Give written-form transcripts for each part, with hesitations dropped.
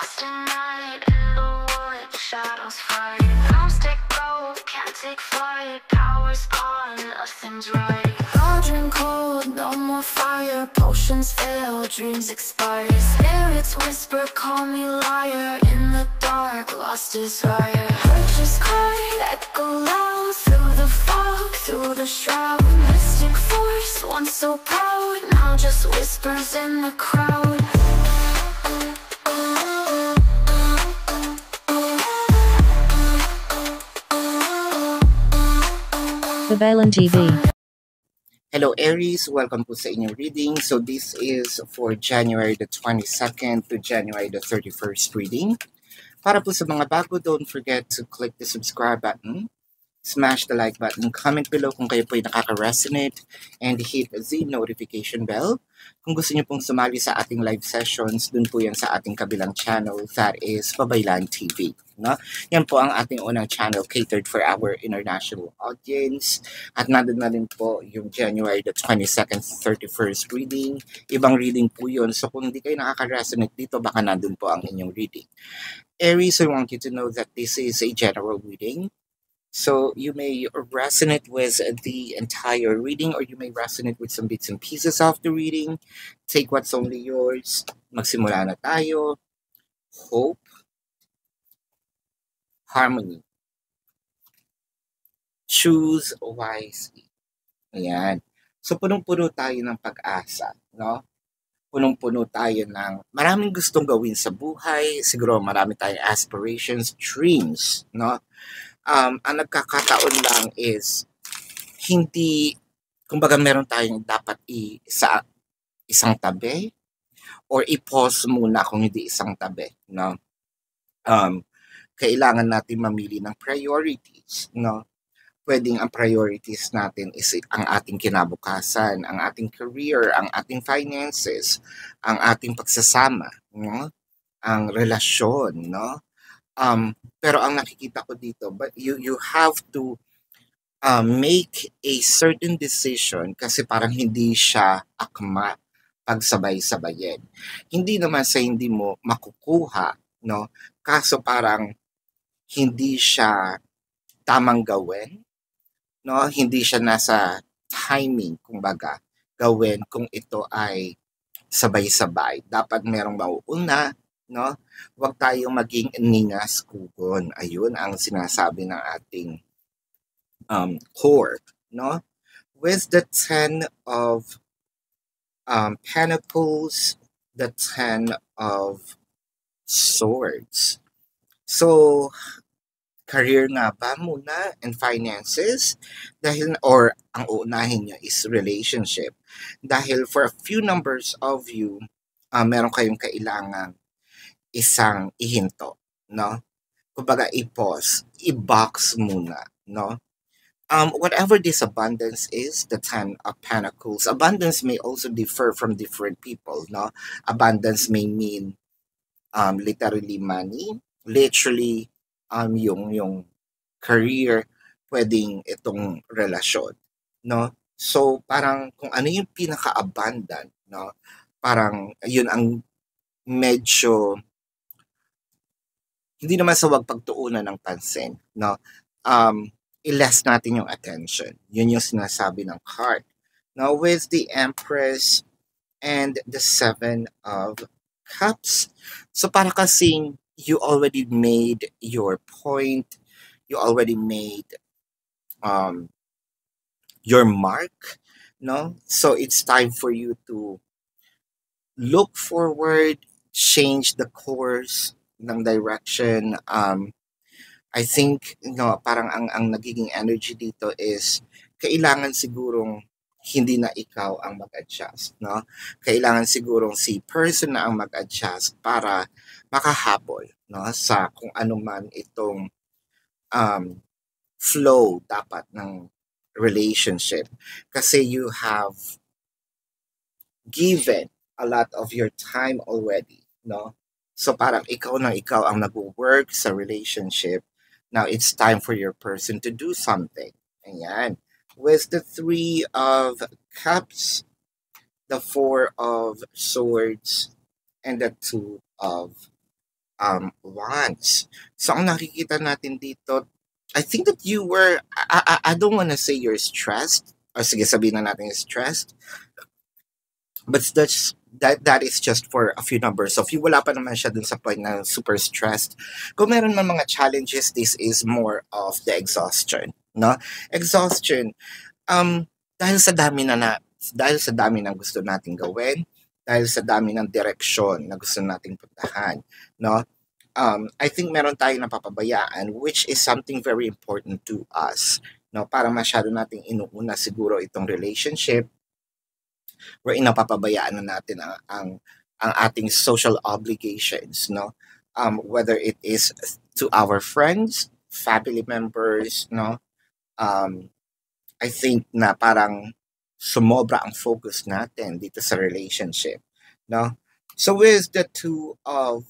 lost in night, in the wood, shadows fight. Arms take gold, can't take flight. Power's gone, nothing's right. Cauldron cold, no more fire. Potions fail, dreams expire. Spirits whisper, call me liar. In the dark, lost desire. Purchase cry, echo loud. Through the fog, through the shroud. Mystic force, once so proud, now just whispers in the crowd. Babalan TV. Hello Aries, welcome po sa inyong reading. So this is for January the 22nd to January the 31st reading. Para po sa mga bago, don't forget to click the subscribe button, smash the like button, comment below kung kayo po ay nakaka-resonate, and hit the notification bell. Kung gusto niyo pong sumali sa ating live sessions, dun po yan sa ating kabilang channel, that is Babaylan TV. No? Yan po ang ating unang channel catered for our international audience. At nandun na rin po yung January the 22nd, 31st reading. Ibang reading po yun. So kung hindi kayo nakaka-resonate dito, baka nandun po ang inyong reading. Aries, I want you to know that this is a general reading. So you may resonate with the entire reading or you may resonate with some bits and pieces of the reading. Take what's only yours. Magsimula na tayo. Hope. Harmony. Choose wisely. Ayan. So punong-puno tayo ng pag-asa, no? Punong-puno tayo ng maraming gustong gawin sa buhay. Siguro marami tayong aspirations, dreams, no? Ang nagkakataon lang is hindi, kumbaga meron tayong dapat sa isang tabi or i-pause muna kung hindi isang tabi, no? Kailangan natin mamili ng priorities, no? Pwedeng ang priorities natin is ang ating kinabukasan, ang ating career, ang ating finances, ang ating pagsasama, no? Ang relasyon, no? Pero ang nakikita ko dito, but you have to make a certain decision kasi parang hindi siya akma pagsabay-sabayin. Hindi naman sa hindi mo makukuha, no? Kaso parang hindi siya tamang gawin, no? Hindi siya nasa timing, kumbaga, gawin kung ito ay sabay-sabay. Dapat merong mauuna, no? Huwag tayong maging ningas kugon. Ayun ang sinasabi ng ating core, no? With the 10 of Pentacles, the 10 of Swords. So, career nga ba muna and finances? Dahil, or ang uunahin nyo is relationship. Dahil for a few numbers of you, meron kayong kailangan isang ihinto, no? Kumbaga i-pause, i-box muna, no? Whatever this abundance is, the 10 of Pentacles, abundance may also differ from different people, no? Abundance may mean literally money, literally yung career, pwedeng itong relasyon, no? So parang kung ano yung pinaka-abundant, no? Parang yun ang medyo hindi naman sa wag pagtuunan ng pansin, no? I-less natin yung attention. Yun yung sinasabi ng card. Now, with the Empress and the 7 of Cups, so para kasing you already made your point, you already made your mark, no? So it's time for you to look forward, change the course ng direction. I think, no, parang ang nagiging energy dito is kailangan sigurong hindi na ikaw ang mag-adjust, no? Kailangan sigurong si person na ang mag-adjust para makahabol, no, sa kung ano man itong flow dapat ng relationship. Kasi you have given a lot of your time already, no? So parang ikaw ang nag-work sa relationship. Now it's time for your person to do something. Ayan. With the 3 of Cups, the 4 of Swords, and the 2 of Wands. So ang nakikita natin dito, I think that you were, I don't wanna say you're stressed, o sige sabihin na natin stressed, but that is just for a few numbers. So if you wala pa naman siya dun sa point na super stressed, kung meron man mga challenges, this is more of the exhaustion, no? Exhaustion, dahil sa dahil sa dami ng gusto nating gawin, dahil sa dami ng direksyon na gusto nating puntahan, no? I think meron tayong napapabayaan, which is something very important to us, no? Parang masyado nating inuuna siguro itong relationship, wherein napapabayaan na natin ang ating social obligations, no? Whether it is to our friends, family members, no? I think na parang sumobra ang focus natin dito sa relationship, no? So with the two of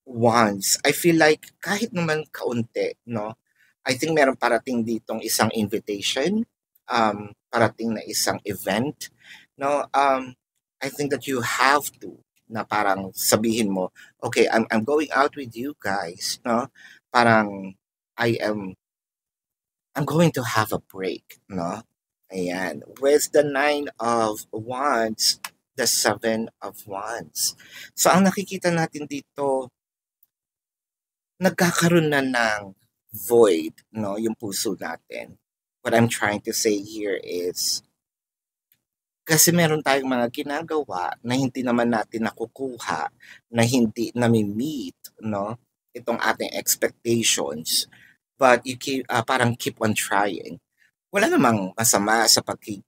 wands, I feel like kahit naman kaunti, no? I think meron parating ditong isang invitation, parating na isang event, no? I think that you have to na parang sabihin mo, okay, I'm going out with you guys, no? Parang I'm going to have a break, no? Ayan. With the 9 of Wands, the 7 of Wands. So, ang nakikita natin dito, nagkakaroon na ng void, no? Yung puso natin. What I'm trying to say here is, kasi meron tayong mga ginagawa na hindi naman natin nakukuha, na hindi nami-meet, no? Itong ating expectations. But you parang keep on trying. Wala namang masama sa pagtatry.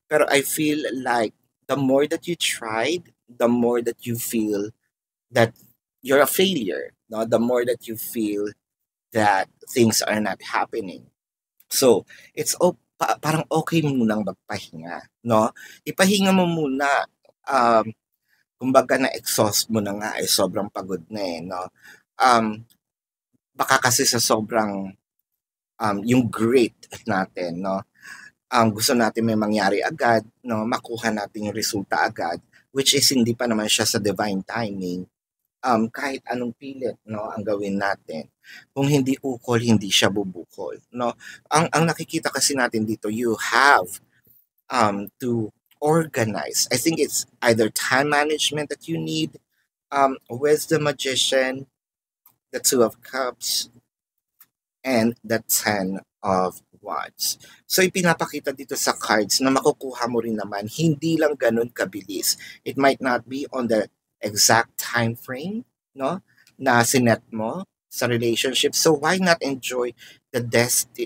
Pero I feel like the more that you tried, the more that you feel that you're a failure, no? The more that you feel that things are not happening. So, it's parang okay munang magpahinga, no? Ipahinga mo muna. Kumbaga na-exhaust mo na nga, sobrang pagod na no? Baka kasi sa sobrang yung grit natin, no? Gusto natin may mangyari agad, no? Makuha natin yung resulta agad, which is hindi pa naman siya sa divine timing. Kahit anong pilit, no, ang gawin natin. Kung hindi ukol, hindi siya bubukol, no? Ang nakikita kasi natin dito, you have to organize. I think it's either time management that you need, with the Magician, the Two of Cups, and the 10 of Wands. So ipinapakita dito sa cards na makukuha mo rin naman, hindi lang ganun kabilis. It might not be on the exact time frame, no, na sinet mo sa relationship. So why not enjoy the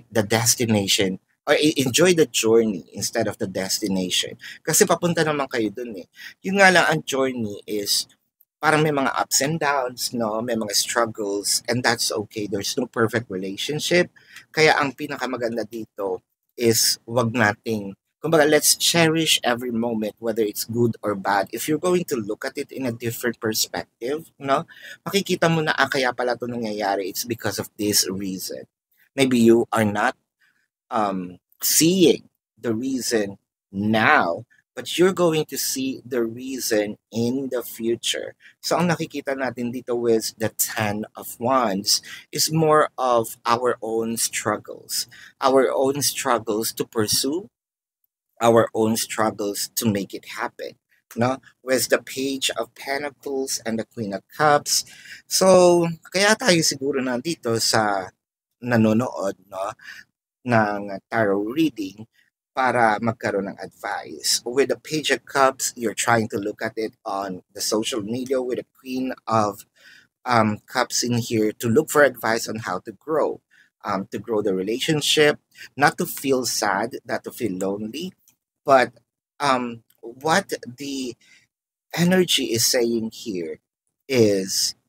destination, or enjoy the journey instead of the destination? Kasi papunta naman kayo dun eh. Yun nga lang, ang journey is parang may mga ups and downs, no? May mga struggles, and that's okay. There's no perfect relationship. Kaya ang pinakamaganda dito is wag nating, kumbaga, let's cherish every moment, whether it's good or bad. If you're going to look at it in a different perspective, no? Makikita mo na, kaya pala ito nangyayari, it's because of this reason. Maybe you are not seeing the reason now, but you're going to see the reason in the future. So ang nakikita natin dito with the 10 of Wands is more of our own struggles to pursue, our own struggles to make it happen, no? With the Page of Pentacles and the Queen of Cups. So kaya tayo siguro nandito sa nanonood, no, ng tarot reading, para magkaroon ng advice. With the Page of Cups, you're trying to look at it on the social media, with the Queen of Cups in here to look for advice on how to grow the relationship, not to feel sad, not to feel lonely, but what the energy is saying here is,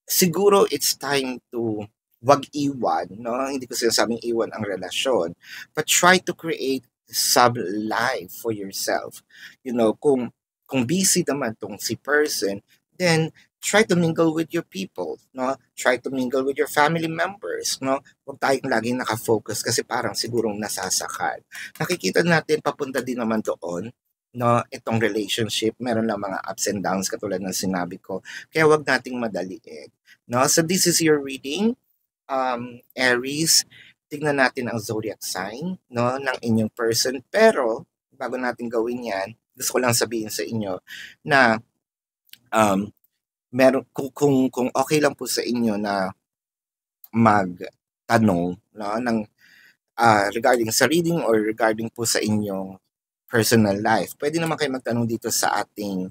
siguro it's time to wag iwan, no? Hindi ko sinasabing iwan ang relasyon, but try to create sub-life for yourself. You know, kung busy naman tong si person, then try to mingle with your people, no? Try to mingle with your family members, no? Huwag tayong laging nakafocus kasi parang sigurong nasasakal. Nakikita natin papunta din naman doon no, itong relationship, meron lang mga ups and downs katulad ng sinabi ko. Kaya wag nating madaliin. No? So this is your reading, Aries. Tignan natin ang zodiac sign, no, ng inyong person. Pero bago natin gawin 'yan, gusto ko lang sabihin sa inyo na meron kung okay lang po sa inyo na magtanong, no, ng regarding sa reading or regarding po sa inyong personal life. Pwede naman kayo magtanong dito sa ating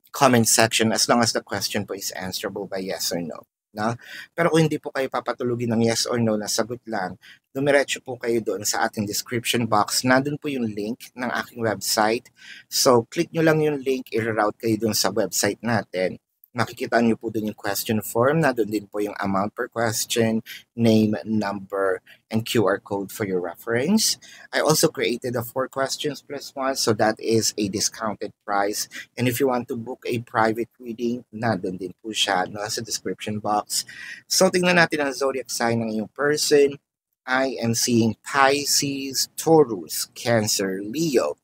comment section as long as the question po is answerable by yes or no. No? Pero kung hindi po kayo papatulugin ng yes or no na sagot lang, dumiretso po kayo doon sa ating description box. Nandun po yung link ng aking website. So, click nyo lang yung link, i-route kayo doon sa website natin. Makikita nyo po doon yung question form. Nandun din po yung amount per question, name, number, and QR code for your reference. I also created a 4 questions plus 1, so that is a discounted price. And if you want to book a private reading, nandun din po siya, no, sa description box. So, tingnan natin ang zodiac sign ng iyong person. I am seeing Pisces, Taurus, Cancer, Leo,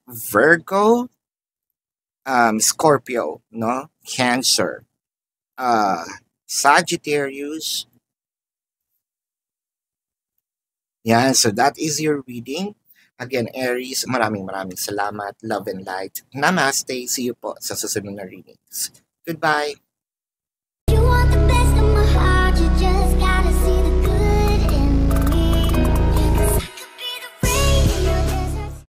Virgo, Scorpio, no, Cancer, Sagittarius. Yan, so that is your reading. Again, Aries, maraming salamat. Love and light. Namaste. See you po sa susunod na readings. Goodbye.